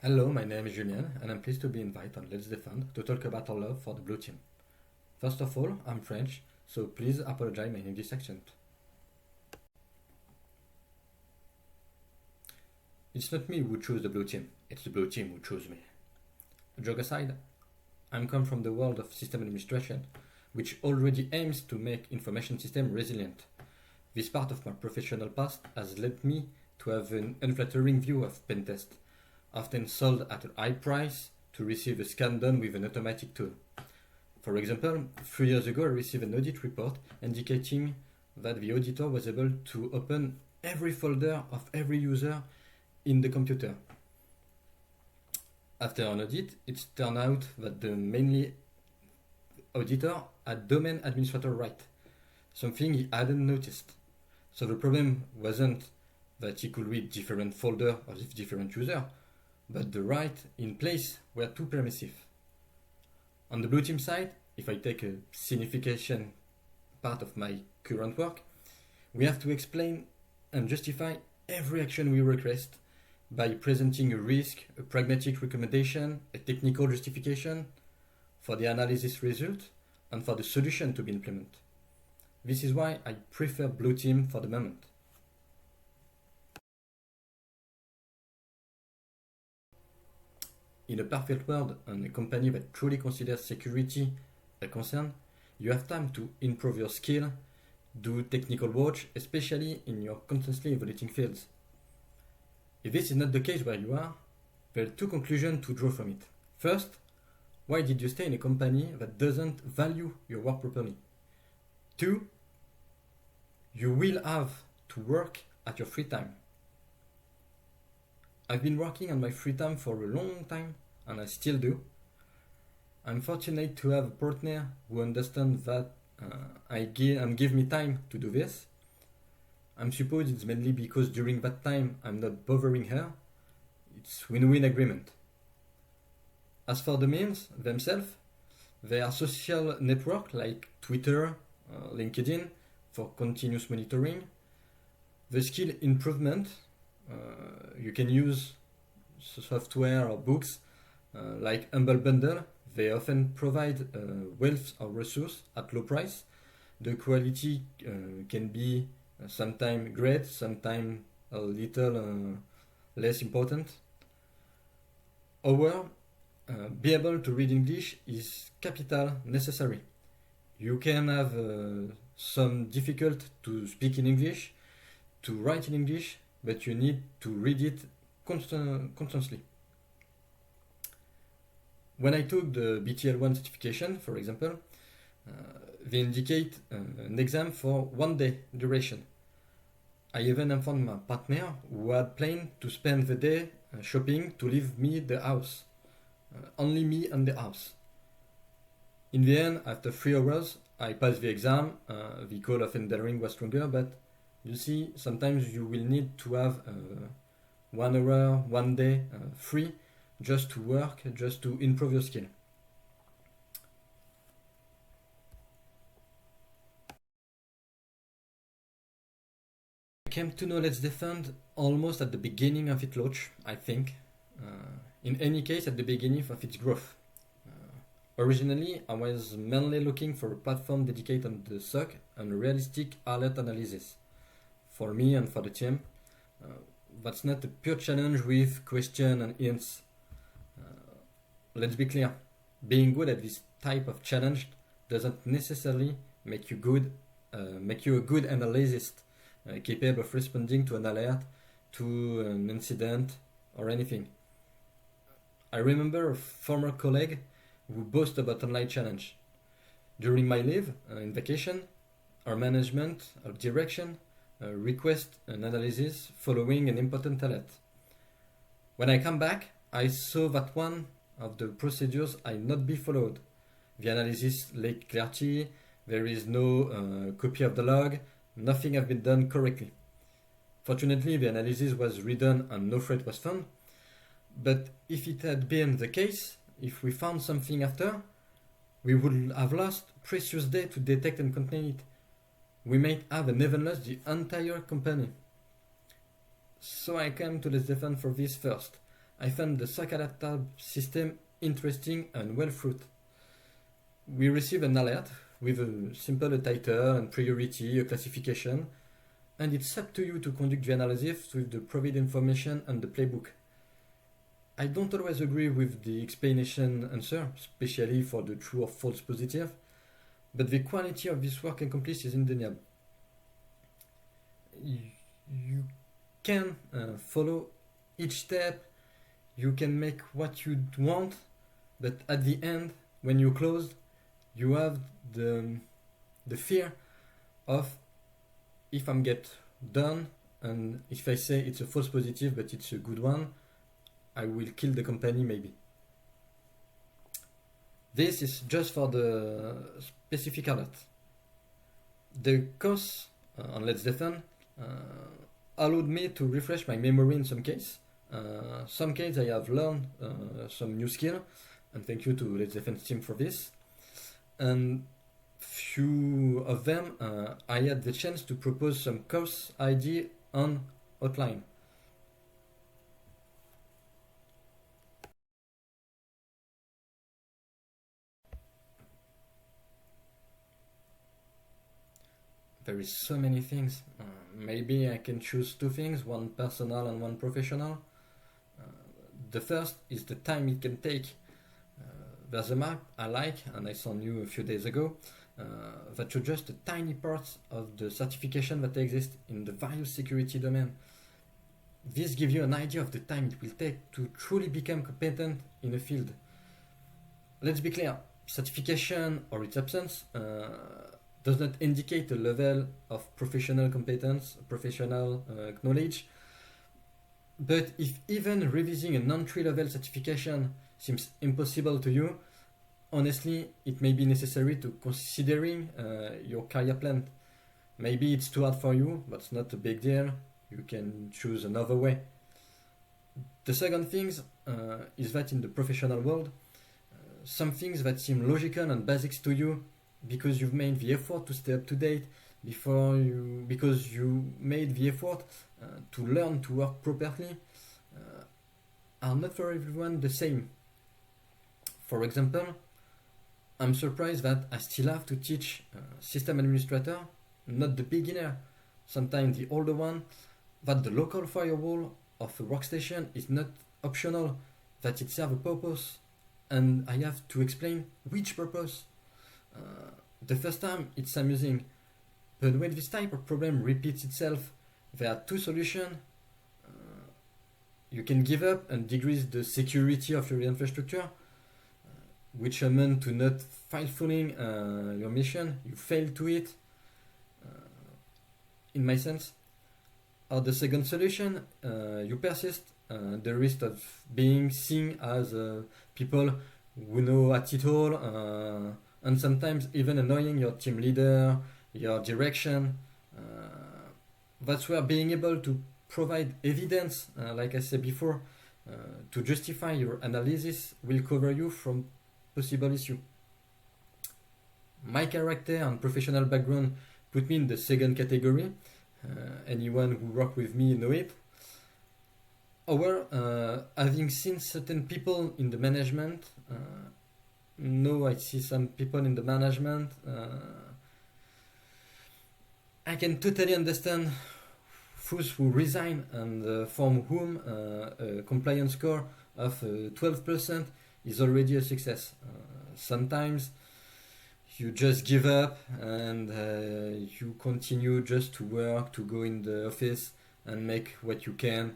Hello, my name is Julien, and I'm pleased to be invited on Let's Defend to talk about our love for the blue team. First of all, I'm French, so please apologize my English accent. It's not me who chose the blue team, it's the blue team who chose me. Joke aside, I'm come from the world of system administration, which already aims to make information system resilient. This part of my professional past has led me to have an unflattering view of pen test, often sold at a high price to receive a scan done with an automatic tool. For example, 3 years ago I received an audit report indicating that the auditor was able to open every folder of every user in the computer. After an audit, it turned out that the mainly auditor had domain administrator right, something he hadn't noticed. So the problem wasn't that he could read different folder of different user, but the right in place were too permissive. On the blue team side, if I take a significant part of my current work, we have to explain and justify every action we request by presenting a risk, a pragmatic recommendation, a technical justification for the analysis result and for the solution to be implemented. This is why I prefer blue team for the moment. In a perfect world and a company that truly considers security a concern, you have time to improve your skill, do technical work, especially in your constantly evolving fields. If this is not the case where you are, there are two conclusions to draw from it. First, why did you stay in a company that doesn't value your work properly? Two, you will have to work at your free time. I've been working on my free time for a long time, and I still do. I'm fortunate to have a partner who understands that and give me time to do this. I'm suppose it's mainly because during that time I'm not bothering her. It's win-win agreement. As for the means themselves, they are social network like Twitter, LinkedIn for continuous monitoring. The skill improvement, you can use software or books like Humble Bundle. They often provide wealth of resource at low price. The quality can be sometimes great, sometimes a little less important. However, be able to read English is capital necessary. You can have some difficult to speak in English, to write in English, but you need to read it constantly. When I took the BTL1 certification, for example, they indicate an exam for 1 day duration. I even informed my partner who had planned to spend the day shopping to leave me the house. Only me and the house. In the end, after 3 hours, I passed the exam. The call of enduring was stronger, but you see, sometimes you will need to have 1 hour, 1 day free just to work, just to improve your skill. I came to know Let's Defend almost at the beginning of its launch, I think. In any case, at the beginning of its growth. Originally, I was mainly looking for a platform dedicated on the SOC and realistic alert analysis. For me and for the team, that's not a pure challenge with question and hints. Let's be clear, being good at this type of challenge doesn't necessarily make you a good analyst, capable of responding to an alert, to an incident, or anything. I remember a former colleague who boasted about online challenge. During my leave, in vacation, our management, our direction, request an analysis following an important alert. When I come back, I saw that one of the procedures had not been followed. The analysis lacked clarity, there is no copy of the log, nothing has been done correctly. Fortunately, the analysis was redone and no threat was found. But if it had been the case, if we found something after, we would have lost precious day to detect and contain it. We might have even lost the entire company. So I came to LetsDefend for this first. I found the Sakadata system interesting and well thought. We receive an alert with a simple title and priority, a classification, and it's up to you to conduct the analysis with the provided information and the playbook. I don't always agree with the explanation answer, especially for the true or false positive, but the quality of this work accomplished is undeniable. You can follow each step, you can make what you want, but at the end, when you close, you have the fear of, if I'm get done and if I say it's a false positive but it's a good one, I will kill the company maybe. This is just for the specific alert. The course on LetsDefend allowed me to refresh my memory in some case. Some case I have learned some new skill, and thank you to LetsDefend team for this. And few of them I had the chance to propose some course idea on outline. There is so many things. Maybe I can choose two things, one personal and one professional. The first is the time it can take. There's a map I like, and I saw new a few days ago, that shows just a tiny part of the certification that exist in the various security domain. This gives you an idea of the time it will take to truly become competent in a field. Let's be clear, certification or its absence does not indicate a level of professional competence, professional knowledge. But if even revising a non-entry level certification seems impossible to you, honestly, it may be necessary to considering your career plan. Maybe it's too hard for you, but it's not a big deal. You can choose another way. The second thing is that in the professional world, some things that seem logical and basics to you because you've made the effort to stay up to date, because you made the effort to learn to work properly, are not for everyone the same. For example, I'm surprised that I still have to teach system administrator, not the beginner, sometimes the older one, that the local firewall of a workstation is not optional, that it serves a purpose, and I have to explain which purpose. The first time it's amusing, but when this type of problem repeats itself, there are two solutions. You can give up and decrease the security of your infrastructure, which amount to not fulfilling your mission. You fail to it, in my sense. Or the second solution, you persist, the risk of being seen as people who know at it all, and sometimes even annoying your team leader, your direction. That's where being able to provide evidence, like I said before, to justify your analysis will cover you from possible issue. My character and professional background put me in the second category. Anyone who worked with me know it. However, having seen certain people in the management, I see some people in the management, I can totally understand those who resign and from whom a compliance score of 12% is already a success. Sometimes you just give up and you continue just to work, to go in the office and make what you can.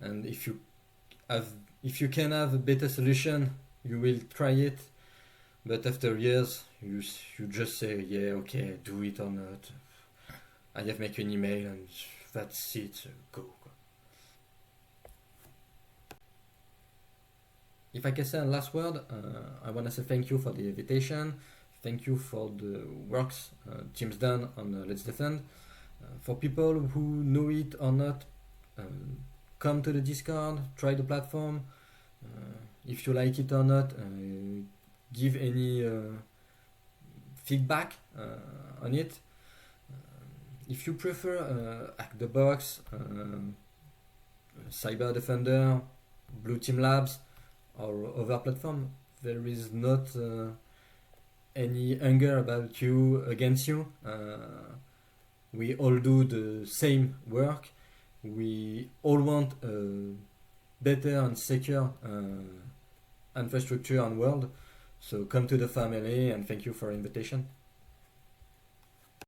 And if you can have a better solution, you will try it. But after years, you just say, yeah, okay, do it or not. I have make you an email and that's it, go. If I can say a last word, I want to say thank you for the invitation. Thank you for the works teams done on LetsDefend. For people who know it or not, come to the Discord, try the platform. If you like it or not, give any feedback on it. If you prefer Hack the Box, Cyber Defender, Blue Team Labs or other platform, there is not any anger about you against you. We all do the same work. We all want a better and secure infrastructure and world. So come to the family, and thank you for invitation.